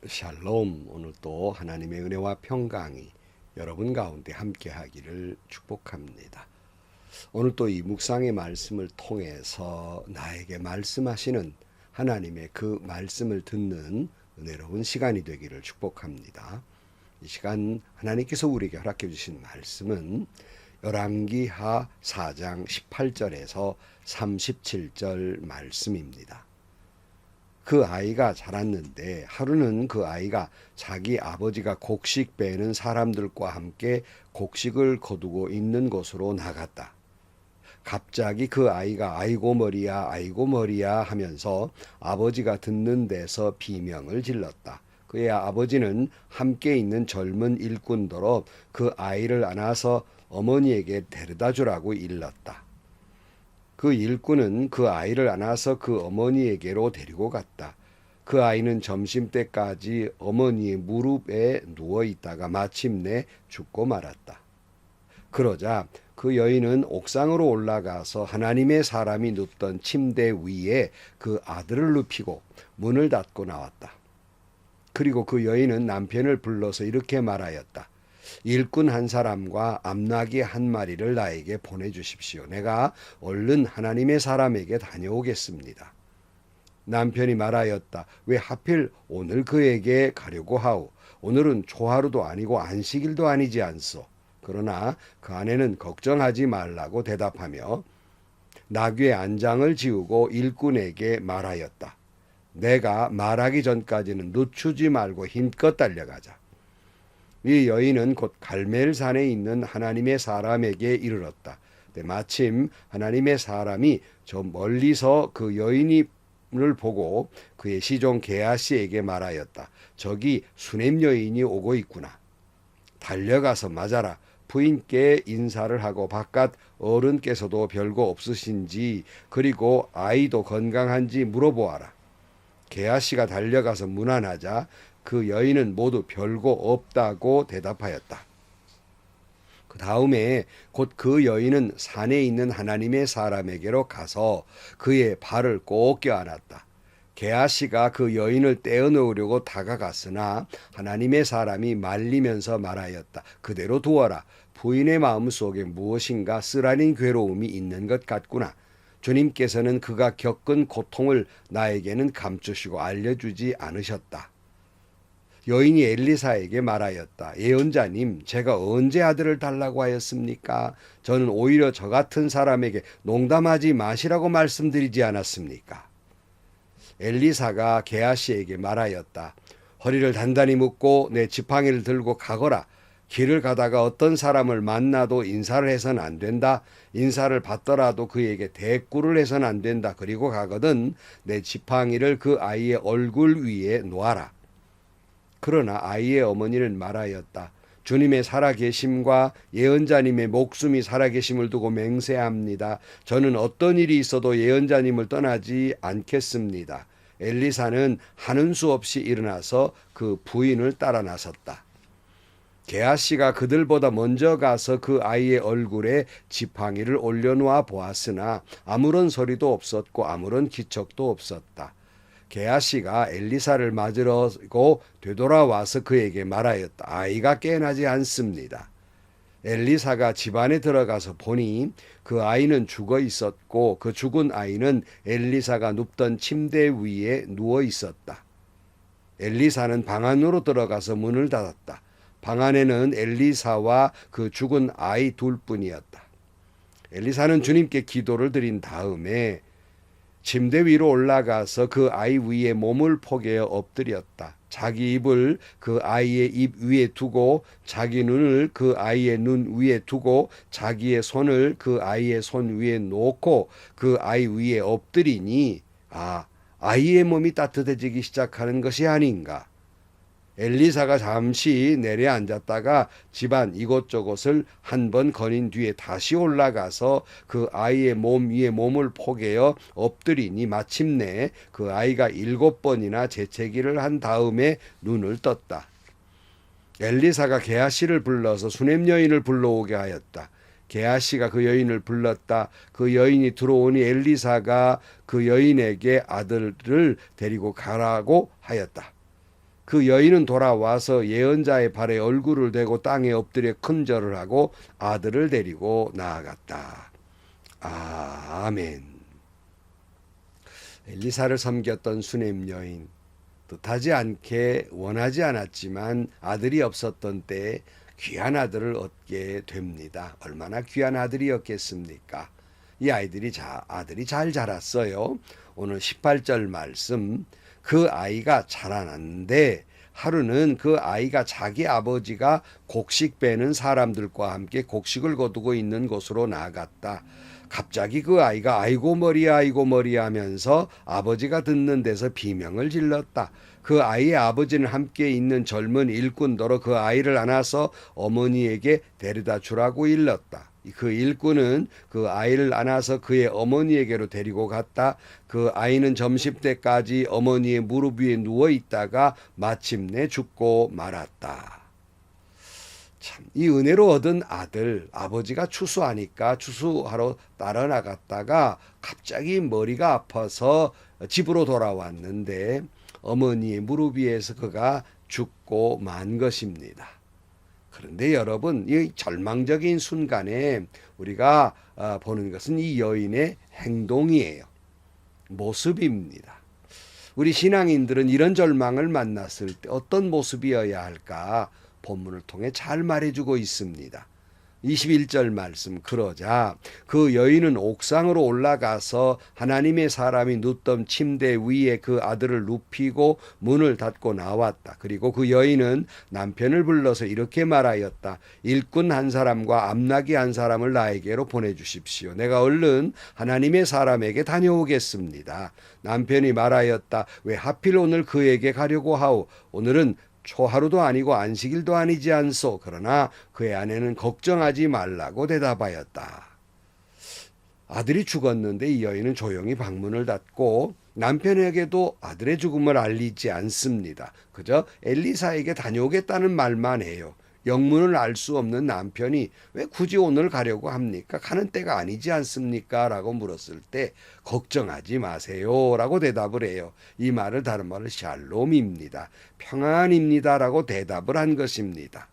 샬롬. 오늘 또 하나님의 은혜와 평강이 여러분 가운데 함께 하기를 축복합니다. 오늘 또 이 묵상의 말씀을 통해서 나에게 말씀하시는 하나님의 그 말씀을 듣는 은혜로운 시간이 되기를 축복합니다. 이 시간 하나님께서 우리에게 허락해 주신 말씀은 열왕기하 4장 18절에서 37절 말씀입니다. 그 아이가 자랐는데 하루는 그 아이가 자기 아버지가 곡식 베는 사람들과 함께 곡식을 거두고 있는 곳으로 나갔다. 갑자기 그 아이가 아이고 머리야 아이고 머리야 하면서 아버지가 듣는 데서 비명을 질렀다. 그의 아버지는 함께 있는 젊은 일꾼더러 그 아이를 안아서 어머니에게 데려다 주라고 일렀다. 그 일꾼은 그 아이를 안아서 그 어머니에게로 데리고 갔다. 그 아이는 점심때까지 어머니의 무릎에 누워 있다가 마침내 죽고 말았다. 그러자 그 여인은 옥상으로 올라가서 하나님의 사람이 눕던 침대 위에 그 아들을 눕히고 문을 닫고 나왔다. 그리고 그 여인은 남편을 불러서 이렇게 말하였다. 일꾼 한 사람과 암나귀 한 마리를 나에게 보내주십시오. 내가 얼른 하나님의 사람에게 다녀오겠습니다. 남편이 말하였다. 왜 하필 오늘 그에게 가려고 하오? 오늘은 초하루도 아니고 안식일도 아니지 않소. 그러나 그 아내는 걱정하지 말라고 대답하며 나귀의 안장을 지우고 일꾼에게 말하였다. 내가 말하기 전까지는 늦추지 말고 힘껏 달려가자. 이 여인은 곧 갈멜산에 있는 하나님의 사람에게 이르렀다. 마침 하나님의 사람이 저 멀리서 그 여인을 보고 그의 시종 게하시에게 말하였다. 저기 수넴 여인이 오고 있구나. 달려가서 맞아라. 부인께 인사를 하고 바깥 어른께서도 별거 없으신지 그리고 아이도 건강한지 물어보아라. 게하시가 달려가서 문안하자 그 여인은 모두 별거 없다고 대답하였다. 그 다음에 곧 그 여인은 산에 있는 하나님의 사람에게로 가서 그의 발을 꼭 껴안았다. 게하시가 그 여인을 떼어놓으려고 다가갔으나 하나님의 사람이 말리면서 말하였다. 그대로 두어라. 부인의 마음속에 무엇인가 쓰라린 괴로움이 있는 것 같구나. 주님께서는 그가 겪은 고통을 나에게는 감추시고 알려주지 않으셨다. 여인이 엘리사에게 말하였다. 예언자님, 제가 언제 아들을 달라고 하였습니까? 저는 오히려 저 같은 사람에게 농담하지 마시라고 말씀드리지 않았습니까? 엘리사가 게하시에게 말하였다. 허리를 단단히 묶고 내 지팡이를 들고 가거라. 길을 가다가 어떤 사람을 만나도 인사를 해서는 안 된다. 인사를 받더라도 그에게 대꾸를 해서는 안 된다. 그리고 가거든 내 지팡이를 그 아이의 얼굴 위에 놓아라. 그러나 아이의 어머니는 말하였다. 주님의 살아계심과 예언자님의 목숨이 살아계심을 두고 맹세합니다. 저는 어떤 일이 있어도 예언자님을 떠나지 않겠습니다. 엘리사는 하는 수 없이 일어나서 그 부인을 따라 나섰다. 게하시가 그들보다 먼저 가서 그 아이의 얼굴에 지팡이를 올려놓아 보았으나 아무런 소리도 없었고 아무런 기척도 없었다. 게하시가 엘리사를 맞으려고 되돌아와서 그에게 말하였다. 아이가 깨어나지 않습니다. 엘리사가 집안에 들어가서 보니 그 아이는 죽어 있었고 그 죽은 아이는 엘리사가 눕던 침대 위에 누워 있었다. 엘리사는 방 안으로 들어가서 문을 닫았다. 방 안에는 엘리사와 그 죽은 아이 둘뿐이었다. 엘리사는 주님께 기도를 드린 다음에 침대 위로 올라가서 그 아이 위에 몸을 포개어 엎드렸다. 자기 입을 그 아이의 입 위에 두고 자기 눈을 그 아이의 눈 위에 두고 자기의 손을 그 아이의 손 위에 놓고 그 아이 위에 엎드리니 아이의 몸이 따뜻해지기 시작하는 것이 아닌가. 엘리사가 잠시 내려앉았다가 집안 이곳저곳을 한 번 거닌 뒤에 다시 올라가서 그 아이의 몸 위에 몸을 포개어 엎드리니 마침내 그 아이가 7번이나 재채기를 한 다음에 눈을 떴다. 엘리사가 게하시를 불러서 수넴 여인을 불러오게 하였다. 게하시가 그 여인을 불렀다. 그 여인이 들어오니 엘리사가 그 여인에게 아들을 데리고 가라고 하였다. 그 여인은 돌아와서 예언자의 발에 얼굴을 대고 땅에 엎드려 큰 절을 하고 아들을 데리고 나아갔다. 아멘. 엘리사를 섬겼던 수넴 여인, 뜻하지 않게 원하지 않았지만 아들이 없었던 때에 귀한 아들을 얻게 됩니다. 얼마나 귀한 아들이었겠습니까? 이 아들이 잘 자랐어요. 오늘 18절 말씀, 그 아이가 자라났는데 하루는 그 아이가 자기 아버지가 곡식 베는 사람들과 함께 곡식을 거두고 있는 곳으로 나갔다. 갑자기 그 아이가 아이고 머리야 하면서 아버지가 듣는 데서 비명을 질렀다. 그 아이의 아버지는 함께 있는 젊은 일꾼더러 그 아이를 안아서 어머니에게 데려다 주라고 일렀다. 그 일꾼은 그 아이를 안아서 그의 어머니에게로 데리고 갔다. 그 아이는 점심때까지 어머니의 무릎 위에 누워 있다가 마침내 죽고 말았다. 참, 이 은혜로 얻은 아들, 아버지가 추수하니까 추수하러 따라 나갔다가 갑자기 머리가 아파서 집으로 돌아왔는데 어머니의 무릎 위에서 그가 죽고 만 것입니다. 그런데 여러분, 이 절망적인 순간에 우리가 보는 것은 이 여인의 행동이에요. 모습입니다. 우리 신앙인들은 이런 절망을 만났을 때 어떤 모습이어야 할까 본문을 통해 잘 말해주고 있습니다. 21절 말씀, 그러자 그 여인은 옥상으로 올라가서 하나님의 사람이 눕던 침대 위에 그 아들을 눕히고 문을 닫고 나왔다. 그리고 그 여인은 남편을 불러서 이렇게 말하였다. 일꾼 한 사람과 암나기 한 사람을 나에게로 보내주십시오. 내가 얼른 하나님의 사람에게 다녀오겠습니다. 남편이 말하였다. 왜 하필 오늘 그에게 가려고 하오? 오늘은 초하루도 아니고 안식일도 아니지 않소. 그러나 그의 아내는 걱정하지 말라고 대답하였다. 아들이 죽었는데 이 여인은 조용히 방문을 닫고 남편에게도 아들의 죽음을 알리지 않습니다. 그저 엘리사에게 다녀오겠다는 말만 해요. 영문을 알 수 없는 남편이 왜 굳이 오늘 가려고 합니까? 가는 때가 아니지 않습니까? 라고 물었을 때 걱정하지 마세요 라고 대답을 해요. 이 말을 다른 말로 샬롬입니다. 평안입니다 라고 대답을 한 것입니다.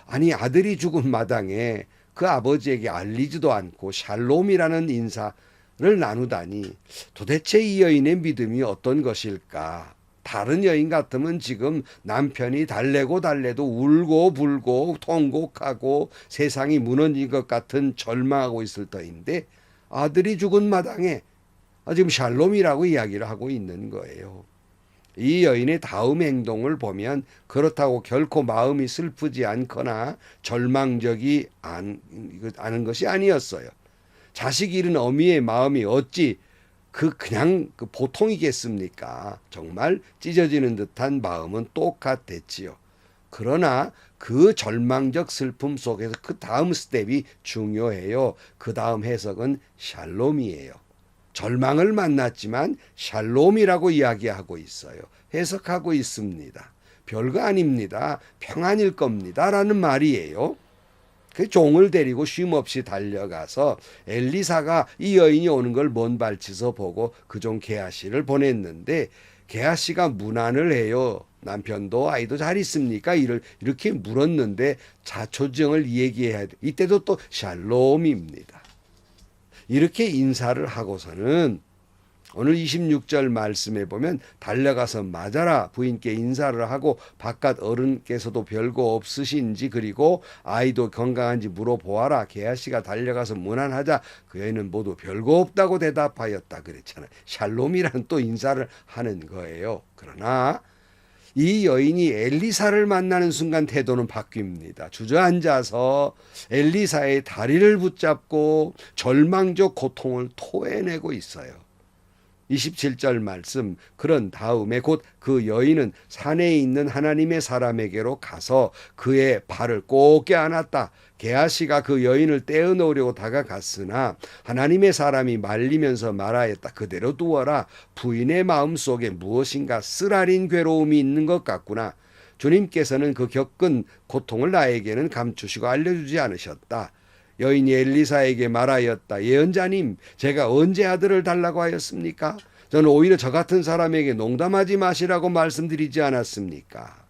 아니, 아들이 죽은 마당에 그 아버지에게 알리지도 않고 샬롬이라는 인사를 나누다니 도대체 이 여인의 믿음이 어떤 것일까? 다른 여인 같으면 지금 남편이 달래고 달래도 울고 불고 통곡하고 세상이 무너진 것 같은 절망하고 있을 터인데 아들이 죽은 마당에 지금 샬롬이라고 이야기를 하고 있는 거예요. 이 여인의 다음 행동을 보면 그렇다고 결코 마음이 슬프지 않거나 절망적이 않은 것이 아니었어요. 자식 잃은 어미의 마음이 어찌 그냥 보통이겠습니까? 정말 찢어지는 듯한 마음은 똑같았지요. 그러나 그 절망적 슬픔 속에서 그 다음 스텝이 중요해요. 그 다음 해석은 샬롬이에요. 절망을 만났지만 샬롬이라고 이야기하고 있어요. 해석하고 있습니다. 별거 아닙니다. 평안일 겁니다. 라는 말이에요. 그 종을 데리고 쉼없이 달려가서 엘리사가 이 여인이 오는 걸 먼 발치서 보고 그 종 게하시를 보냈는데 게하시가 문안을 해요. 남편도 아이도 잘 있습니까? 이렇게 물었는데 자초지종을 얘기해야 돼. 이때도 또 샬롬입니다. 이렇게 인사를 하고서는 오늘 26절 말씀에 보면 달려가서 맞아라 부인께 인사를 하고 바깥 어른께서도 별거 없으신지 그리고 아이도 건강한지 물어보아라. 게하시가 달려가서 문안하자 그 여인은 모두 별거 없다고 대답하였다 그랬잖아요. 샬롬이라는 또 인사를 하는 거예요. 그러나 이 여인이 엘리사를 만나는 순간 태도는 바뀝니다. 주저앉아서 엘리사의 다리를 붙잡고 절망적 고통을 토해내고 있어요. 27절 말씀, 그런 다음에 곧 그 여인은 산에 있는 하나님의 사람에게로 가서 그의 발을 꼭 껴안았다. 게하시가 그 여인을 떼어놓으려고 다가갔으나 하나님의 사람이 말리면서 말하였다. 그대로 두어라. 부인의 마음속에 무엇인가 쓰라린 괴로움이 있는 것 같구나. 주님께서는 그 겪은 고통을 나에게는 감추시고 알려주지 않으셨다. 여인이 엘리사에게 말하였다. 예언자님, 제가 언제 아들을 달라고 하였습니까? 저는 오히려 저 같은 사람에게 농담하지 마시라고 말씀드리지 않았습니까?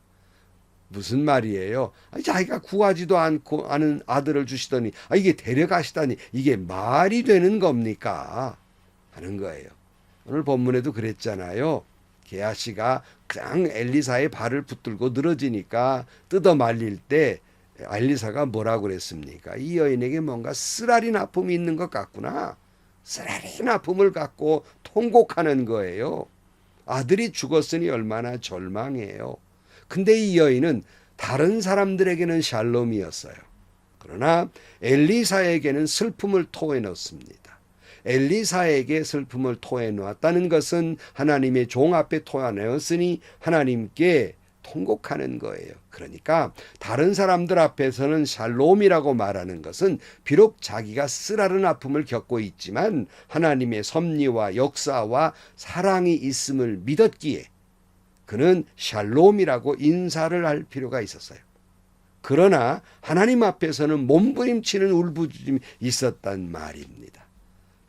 무슨 말이에요? 자기가 구하지도 않고 않은 아들을 주시더니 이게 데려가시다니 이게 말이 되는 겁니까? 하는 거예요. 오늘 본문에도 그랬잖아요. 게하시가 그냥 엘리사의 발을 붙들고 늘어지니까 뜯어 말릴 때 엘리사가 뭐라고 그랬습니까? 이 여인에게 뭔가 쓰라린 아픔이 있는 것 같구나. 쓰라린 아픔을 갖고 통곡하는 거예요. 아들이 죽었으니 얼마나 절망해요. 근데 이 여인은 다른 사람들에게는 샬롬이었어요. 그러나 엘리사에게는 슬픔을 토해넣습니다. 엘리사에게 슬픔을 토해놓았다는 것은 하나님의 종 앞에 토해내었으니 하나님께 통곡하는 거예요. 그러니까 다른 사람들 앞에서는 샬롬이라고 말하는 것은 비록 자기가 쓰라른 아픔을 겪고 있지만 하나님의 섭리와 역사와 사랑이 있음을 믿었기에 그는 샬롬이라고 인사를 할 필요가 있었어요. 그러나 하나님 앞에서는 몸부림치는 울부짖음이 있었단 말입니다.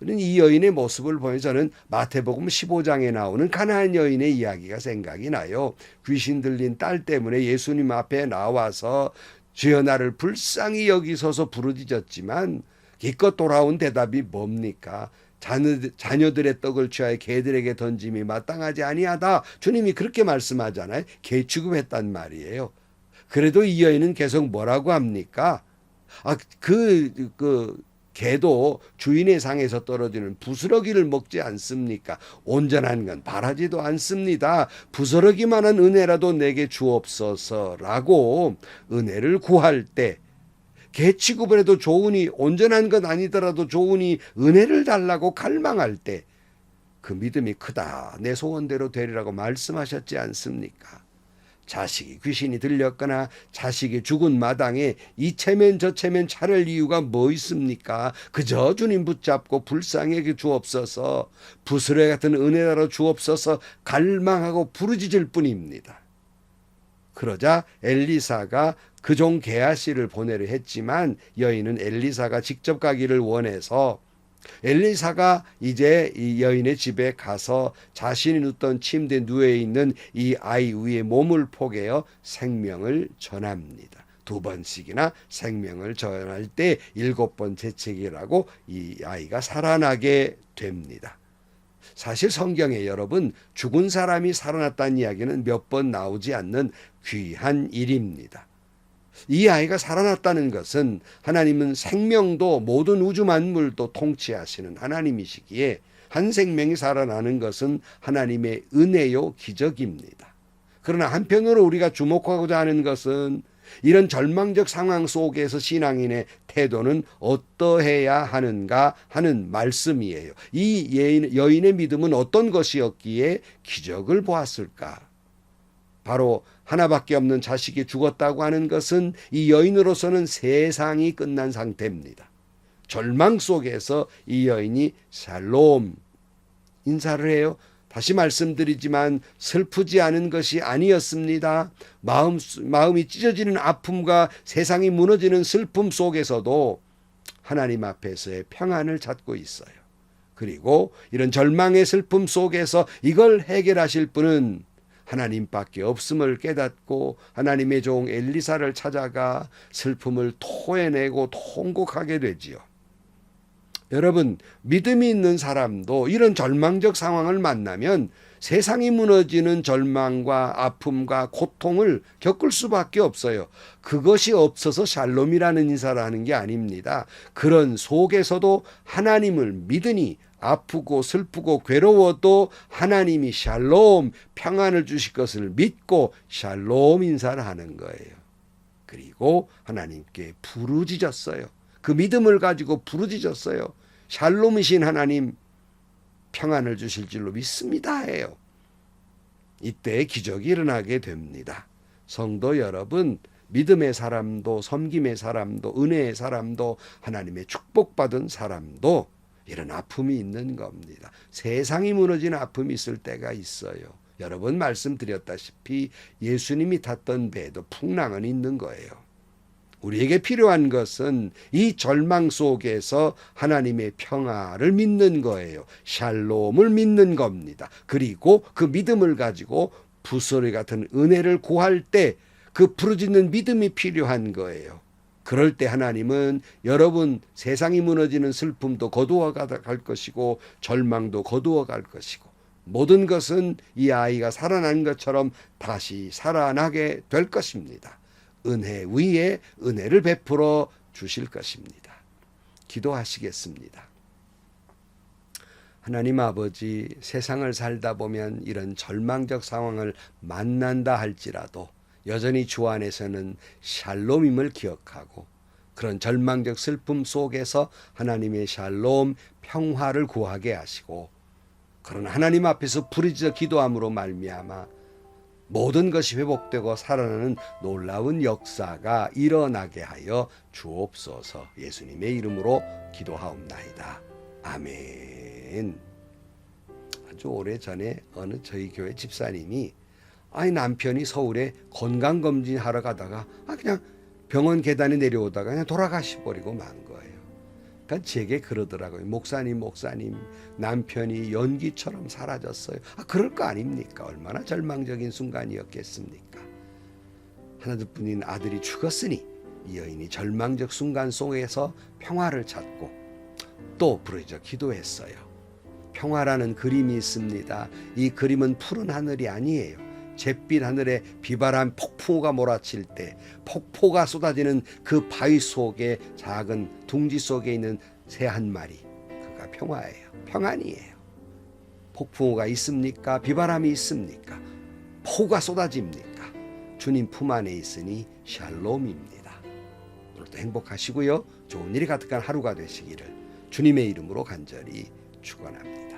이 여인의 모습을 보면 저는 마태복음 15장에 나오는 가나안 여인의 이야기가 생각이 나요. 귀신 들린 딸 때문에 예수님 앞에 나와서 주여 나를 불쌍히 여기소서 부르짖었지만 기껏 돌아온 대답이 뭡니까? 자녀들의 떡을 취하여 개들에게 던짐이 마땅하지 아니하다. 주님이 그렇게 말씀하잖아요. 개 취급했단 말이에요. 그래도 이 여인은 계속 뭐라고 합니까? 개도 주인의 상에서 떨어지는 부스러기를 먹지 않습니까? 온전한 건 바라지도 않습니다. 부스러기만한 은혜라도 내게 주옵소서라고 은혜를 구할 때 개 취급을 해도 좋으니 온전한 건 아니더라도 좋으니 은혜를 달라고 갈망할 때 그 믿음이 크다. 내 소원대로 되리라고 말씀하셨지 않습니까? 자식이 귀신이 들렸거나 자식이 죽은 마당에 이 체면 저 체면 차릴 이유가 뭐 있습니까? 그저 주님 붙잡고 불쌍하게 주옵소서, 부스러기 같은 은혜로 주옵소서 갈망하고 부르짖을 뿐입니다. 그러자 엘리사가 그 종 게하시를 보내려 했지만 여인은 엘리사가 직접 가기를 원해서 엘리사가 이제 이 여인의 집에 가서 자신이 눕던 침대에 누워있는 이 아이 위에 몸을 포개어 생명을 전합니다. 2번씩이나 생명을 전할 때 7번 재채기라고 이 아이가 살아나게 됩니다. 사실 성경에 여러분 죽은 사람이 살아났다는 이야기는 몇 번 나오지 않는 귀한 일입니다. 이 아이가 살아났다는 것은 하나님은 생명도 모든 우주 만물도 통치하시는 하나님이시기에 한 생명이 살아나는 것은 하나님의 은혜요 기적입니다. 그러나 한편으로 우리가 주목하고자 하는 것은 이런 절망적 상황 속에서 신앙인의 태도는 어떠해야 하는가 하는 말씀이에요. 이 여인의 믿음은 어떤 것이었기에 기적을 보았을까? 바로 하나밖에 없는 자식이 죽었다고 하는 것은 이 여인으로서는 세상이 끝난 상태입니다. 절망 속에서 이 여인이 샬롬 인사를 해요. 다시 말씀드리지만 슬프지 않은 것이 아니었습니다. 마음이 찢어지는 아픔과 세상이 무너지는 슬픔 속에서도 하나님 앞에서의 평안을 찾고 있어요. 그리고 이런 절망의 슬픔 속에서 이걸 해결하실 분은 하나님밖에 없음을 깨닫고 하나님의 종 엘리사를 찾아가 슬픔을 토해내고 통곡하게 되지요. 여러분, 믿음이 있는 사람도 이런 절망적 상황을 만나면 세상이 무너지는 절망과 아픔과 고통을 겪을 수밖에 없어요. 그것이 없어서 샬롬이라는 인사를 하는 게 아닙니다. 그런 속에서도 하나님을 믿으니 아프고 슬프고 괴로워도 하나님이 샬롬 평안을 주실 것을 믿고 샬롬 인사를 하는 거예요. 그리고 하나님께 부르짖었어요. 그 믿음을 가지고 부르짖었어요. 샬롬이신 하나님 평안을 주실 줄로 믿습니다 해요. 이때 기적이 일어나게 됩니다. 성도 여러분, 믿음의 사람도 섬김의 사람도 은혜의 사람도 하나님의 축복받은 사람도 이런 아픔이 있는 겁니다. 세상이 무너진 아픔이 있을 때가 있어요. 여러 번 말씀드렸다시피 예수님이 탔던 배에도 풍랑은 있는 거예요. 우리에게 필요한 것은 이 절망 속에서 하나님의 평화를 믿는 거예요. 샬롬을 믿는 겁니다. 그리고 그 믿음을 가지고 부스러기 같은 은혜를 구할 때 그 부르짖는 믿음이 필요한 거예요. 그럴 때 하나님은 여러분 세상이 무너지는 슬픔도 거두어 갈 것이고 절망도 거두어 갈 것이고 모든 것은 이 아이가 살아난 것처럼 다시 살아나게 될 것입니다. 은혜 위에 은혜를 베풀어 주실 것입니다. 기도하시겠습니다. 하나님 아버지, 세상을 살다 보면 이런 절망적 상황을 만난다 할지라도 여전히 주 안에서는 샬롬임을 기억하고 그런 절망적 슬픔 속에서 하나님의 샬롬 평화를 구하게 하시고 그런 하나님 앞에서 부르짖어 기도함으로 말미암아 모든 것이 회복되고 살아나는 놀라운 역사가 일어나게 하여 주옵소서. 예수님의 이름으로 기도하옵나이다. 아멘. 아주 오래전에 어느 저희 교회 집사님이 남편이 서울에 건강검진하러 가다가 그냥 병원 계단에 내려오다가 그냥 돌아가셔버리고 만 거예요. 그러니까 제게 그러더라고요. 목사님 남편이 연기처럼 사라졌어요. 그럴 거 아닙니까? 얼마나 절망적인 순간이었겠습니까? 하나뿐인 아들이 죽었으니 이 여인이 절망적 순간 속에서 평화를 찾고 또 부르짖어 기도했어요. 평화라는 그림이 있습니다. 이 그림은 푸른 하늘이 아니에요. 잿빛 하늘에 비바람 폭풍우가 몰아칠 때 폭포가 쏟아지는 그 바위 속에 작은 둥지 속에 있는 새 한 마리, 그가 평화예요. 평안이에요. 폭풍우가 있습니까? 비바람이 있습니까? 폭우가 쏟아집니까? 주님 품 안에 있으니 샬롬입니다. 오늘도 행복하시고요. 좋은 일이 가득한 하루가 되시기를 주님의 이름으로 간절히 축원합니다.